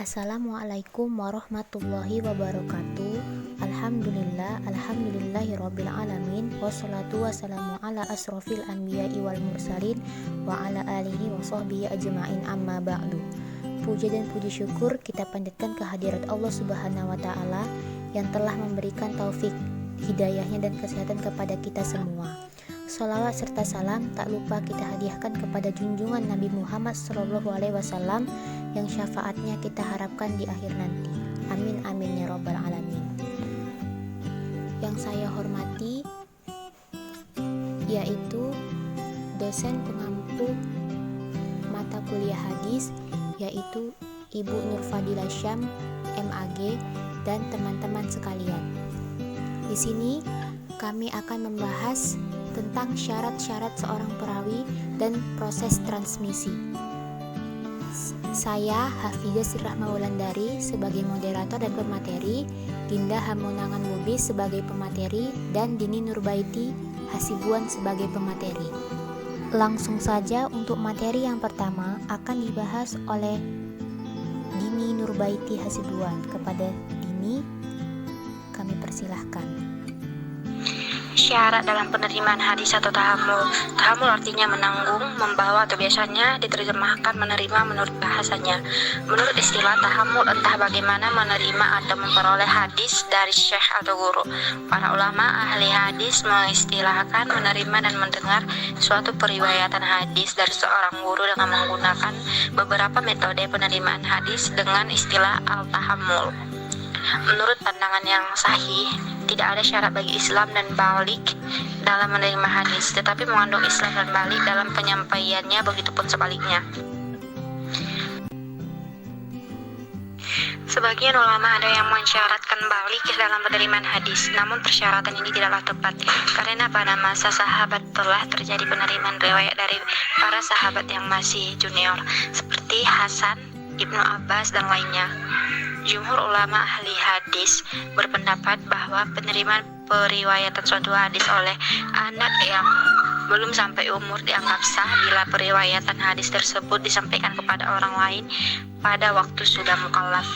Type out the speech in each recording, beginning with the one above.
Assalamualaikum warahmatullahi wabarakatuh. Alhamdulillahirabbil alamin. Wassalatu wassalamu ala asrofil anbiya'i wal mursalin wa ala alihi wa sahbihi ajma'in, amma ba'du. Puja dan puji syukur kita panjatkan kehadirat Allah Subhanahu wa taala yang telah memberikan taufik, hidayahnya dan kesehatan kepada kita semua. Sholawat serta salam tak lupa kita hadiahkan kepada junjungan Nabi Muhammad SAW yang syafaatnya kita harapkan di akhir nanti. Amin amin ya rabbal alamin. Yang saya hormati yaitu dosen pengampu mata kuliah hadis, yaitu Ibu Nurfadilah Syam MAG, dan teman-teman sekalian. Di sini kami akan membahas tentang syarat-syarat seorang perawi dan proses transmisi. Saya Hafizah Sirrahma Wulandari sebagai moderator dan pemateri, Dinda Hamonangan Lubis sebagai pemateri, dan Dini Nurbaiti Hasibuan sebagai pemateri. Langsung saja untuk materi yang pertama akan dibahas oleh Dini Nurbaiti Hasibuan. Kepada Dini kami persilahkan. Syarat dalam penerimaan hadis atau tahammul. Tahammul artinya menanggung, membawa, atau biasanya diterjemahkan menerima menurut bahasanya. Menurut istilah tahammul, entah bagaimana menerima atau memperoleh hadis dari syekh atau guru. Para ulama ahli hadis mengistilahkan menerima dan mendengar suatu periwayatan hadis dari seorang guru dengan menggunakan beberapa metode penerimaan hadis dengan istilah al-tahammul. Menurut pandangan yang sahih, tidak ada syarat bagi Islam dan balik dalam menerima hadis, tetapi mengandung Islam dan balik dalam penyampaiannya, begitupun sebaliknya. Sebagian ulama ada yang mensyaratkan balik dalam penerimaan hadis, namun persyaratan ini tidaklah tepat, karena pada masa sahabat telah terjadi penerimaan riwayat dari para sahabat yang masih junior, seperti Hasan, Ibnu Abbas, dan lainnya. Jumhur ulama ahli hadis berpendapat bahwa penerimaan periwayatan suatu hadis oleh anak yang belum sampai umur dianggap sah bila periwayatan hadis tersebut disampaikan kepada orang lain pada waktu sudah mukallaf.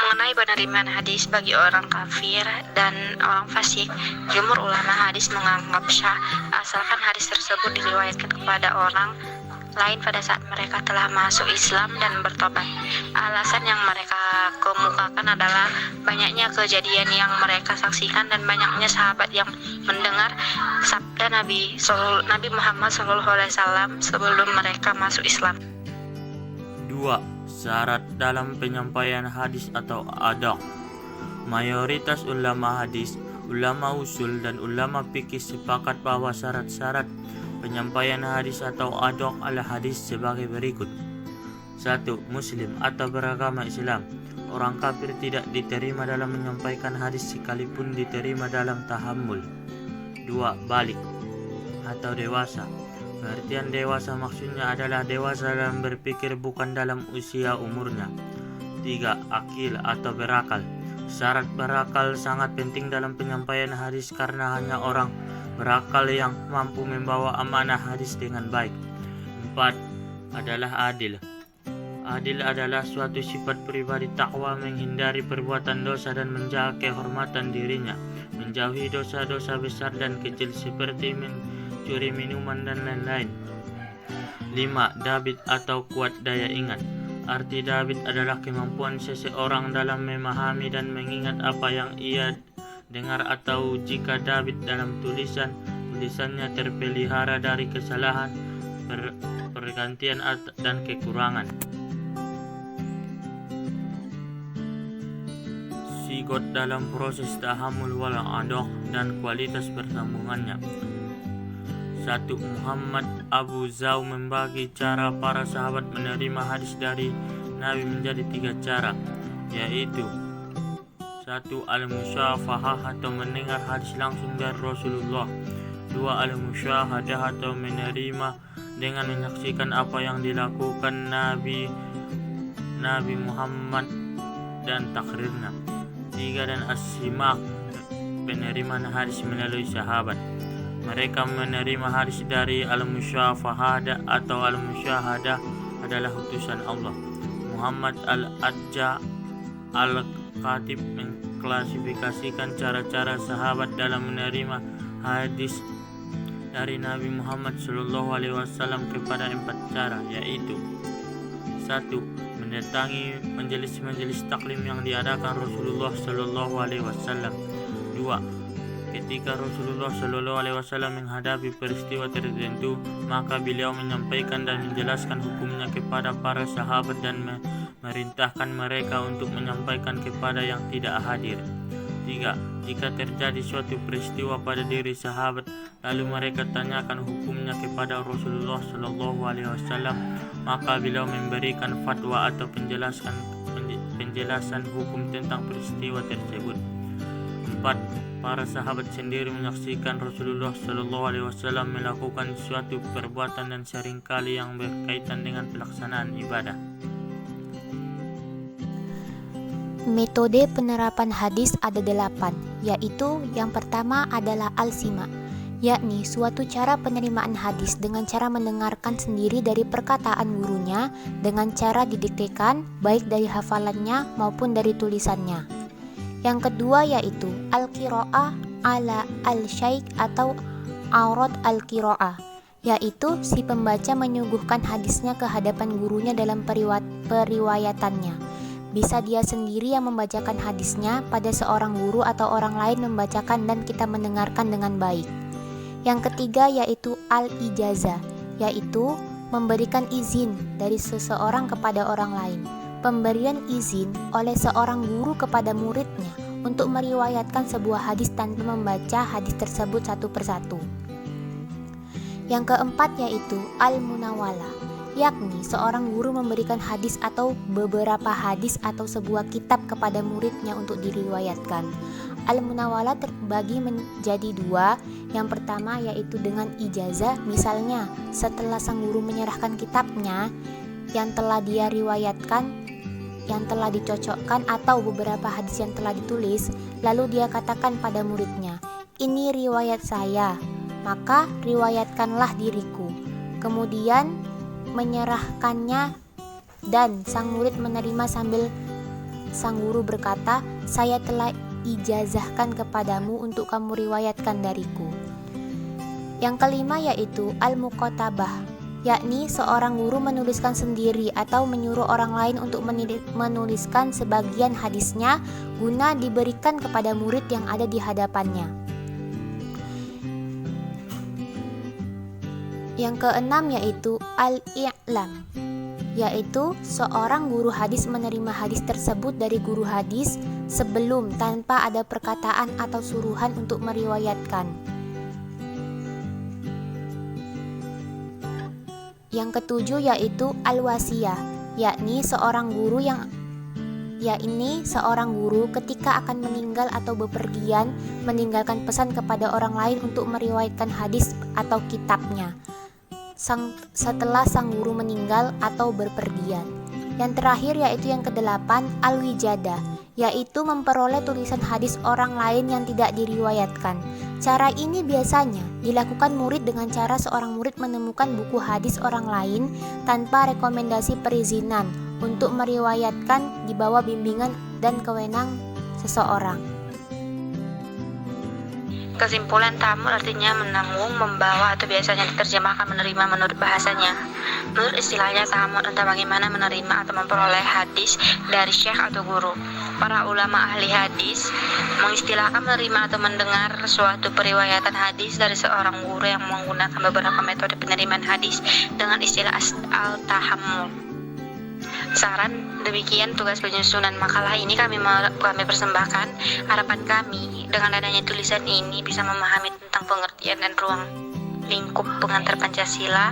Mengenai penerimaan hadis bagi orang kafir dan orang fasik, jumhur ulama hadis menganggap sah asalkan hadis tersebut diriwayatkan kepada orang lain pada saat mereka telah masuk Islam dan bertobat. Alasan yang mereka kemukakan adalah banyaknya kejadian yang mereka saksikan dan banyaknya sahabat yang mendengar sabda Nabi Muhammad SAW sebelum mereka masuk Islam. 2. Syarat dalam penyampaian hadis atau adaq. Mayoritas ulama hadis, ulama usul, dan ulama fikih sepakat bahwa syarat-syarat penyampaian hadis atau adaq ala hadis sebagai berikut. 1. Muslim atau beragama Islam. Orang kafir tidak diterima dalam menyampaikan hadis sekalipun diterima dalam tahammul. 2. Balik atau dewasa. Pengertian dewasa maksudnya adalah dewasa dalam berpikir, bukan dalam usia umurnya. 3. Akil atau berakal. Syarat berakal sangat penting dalam penyampaian hadis karena hanya orang berakal yang mampu membawa amanah hadis dengan baik. 4. Adalah adil. Adil adalah suatu sifat pribadi takwa, menghindari perbuatan dosa dan menjaga kehormatan dirinya, menjauhi dosa-dosa besar dan kecil seperti mencuri minuman dan lain-lain. 5. Dabit atau kuat daya ingat. Arti dabit adalah kemampuan seseorang dalam memahami dan mengingat apa yang ia dengar, atau jika dabit dalam tulisannya terpelihara dari kesalahan, pergantian dan kekurangan. Sigot dalam proses tahammul wal adaq dan kualitas persambungannya. 1. Muhammad Abu Zaw membagi cara para sahabat menerima hadis dari Nabi menjadi 3 cara, yaitu 1. Al-musyafahah atau mendengar hadis langsung dari Rasulullah. 2. Al-musyahadah atau menerima dengan menyaksikan apa yang dilakukan Nabi Muhammad dan takrirnya. 3. Dan as-simak, penerimaan hadis melalui sahabat. Mereka menerima hadis dari al-musyafahah atau al-musyahadah adalah utusan Allah. Muhammad Al-Adja Al-Khatib mengklasifikasikan cara-cara sahabat dalam menerima hadis dari Nabi Muhammad SAW kepada 4 cara, yaitu 1. Mendatangi majelis-majelis taklim yang diadakan Rasulullah SAW. 2. Ketika Rasulullah SAW menghadapi peristiwa tertentu, maka beliau menyampaikan dan menjelaskan hukumnya kepada para sahabat dan memerintahkan mereka untuk menyampaikan kepada yang tidak hadir. 3. Jika terjadi suatu peristiwa pada diri sahabat, lalu mereka tanyakan hukumnya kepada Rasulullah SAW, maka beliau memberikan fatwa atau penjelasan hukum tentang peristiwa tersebut. 4. Para sahabat sendiri menyaksikan Rasulullah SAW melakukan suatu perbuatan dan seringkali yang berkaitan dengan pelaksanaan ibadah. Metode penerapan hadis ada 8, yaitu yang pertama adalah al-sima, yakni suatu cara penerimaan hadis dengan cara mendengarkan sendiri dari perkataan gurunya dengan cara didiktekan baik dari hafalannya maupun dari tulisannya. Yang kedua yaitu al-qira'ah ala al-syaikh atau aurat al-qira'ah, yaitu si pembaca menyuguhkan hadisnya ke hadapan gurunya dalam periwayatannya. Bisa dia sendiri yang membacakan hadisnya pada seorang guru atau orang lain membacakan dan kita mendengarkan dengan baik. Yang ketiga yaitu al-ijazah, yaitu memberikan izin dari seseorang kepada orang lain. Pemberian izin oleh seorang guru kepada muridnya untuk meriwayatkan sebuah hadis tanpa membaca hadis tersebut satu persatu. Yang keempat yaitu al-munawalah, yakni seorang guru memberikan hadis atau beberapa hadis atau sebuah kitab kepada muridnya untuk diriwayatkan. Al-munawalah terbagi menjadi 2. Yang pertama yaitu dengan ijazah, misalnya setelah sang guru menyerahkan kitabnya yang telah dia riwayatkan, yang telah dicocokkan atau beberapa hadis yang telah ditulis, lalu dia katakan pada muridnya, "Ini riwayat saya, maka riwayatkanlah diriku." Kemudian menyerahkannya dan sang murid menerima sambil sang guru berkata, "Saya telah ijazahkan kepadamu untuk kamu riwayatkan dariku." Yang kelima yaitu al-muqatabah, yakni seorang guru menuliskan sendiri atau menyuruh orang lain untuk menuliskan sebagian hadisnya guna diberikan kepada murid yang ada di hadapannya. Yang keenam yaitu al-i'lam, yaitu seorang guru hadis menerima hadis tersebut dari guru hadis sebelum tanpa ada perkataan atau suruhan untuk meriwayatkan. Yang ketujuh yaitu al-wasiyah, yakni seorang guru ketika akan meninggal atau bepergian meninggalkan pesan kepada orang lain untuk meriwayatkan hadis atau kitabnya setelah sang guru meninggal atau berpergian. Yang terakhir yaitu yang kedelapan al-wijadah, yaitu memperoleh tulisan hadis orang lain yang tidak diriwayatkan. Cara ini biasanya dilakukan murid dengan cara seorang murid menemukan buku hadis orang lain tanpa rekomendasi perizinan untuk meriwayatkan di bawah bimbingan dan kewenang seseorang. Kesimpulan ta'ammul artinya menanggung, membawa atau biasanya diterjemahkan menerima menurut bahasanya. Menurut istilahnya ta'ammul tentang bagaimana menerima atau memperoleh hadis dari syekh atau guru. Para ulama ahli hadis mengistilahkan menerima atau mendengar suatu periwayatan hadis dari seorang guru yang menggunakan beberapa metode penerimaan hadis dengan istilah al-tahammul. Saran, demikian tugas penyusunan makalah ini kami persembahkan. Harapan kami dengan adanya tulisan ini bisa memahami tentang pengertian dan ruang lingkup pengantar Pancasila,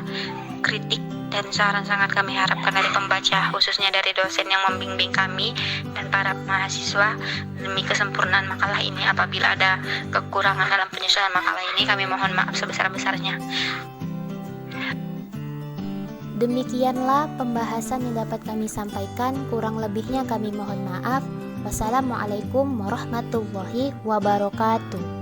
kritik dan saran sangat kami harapkan dari pembaca, khususnya dari dosen yang membimbing kami dan para mahasiswa. Demi kesempurnaan makalah ini, apabila ada kekurangan dalam penyusunan makalah ini, kami mohon maaf sebesar-besarnya. Demikianlah pembahasan yang dapat kami sampaikan, kurang lebihnya kami mohon maaf. Wassalamualaikum warahmatullahi wabarakatuh.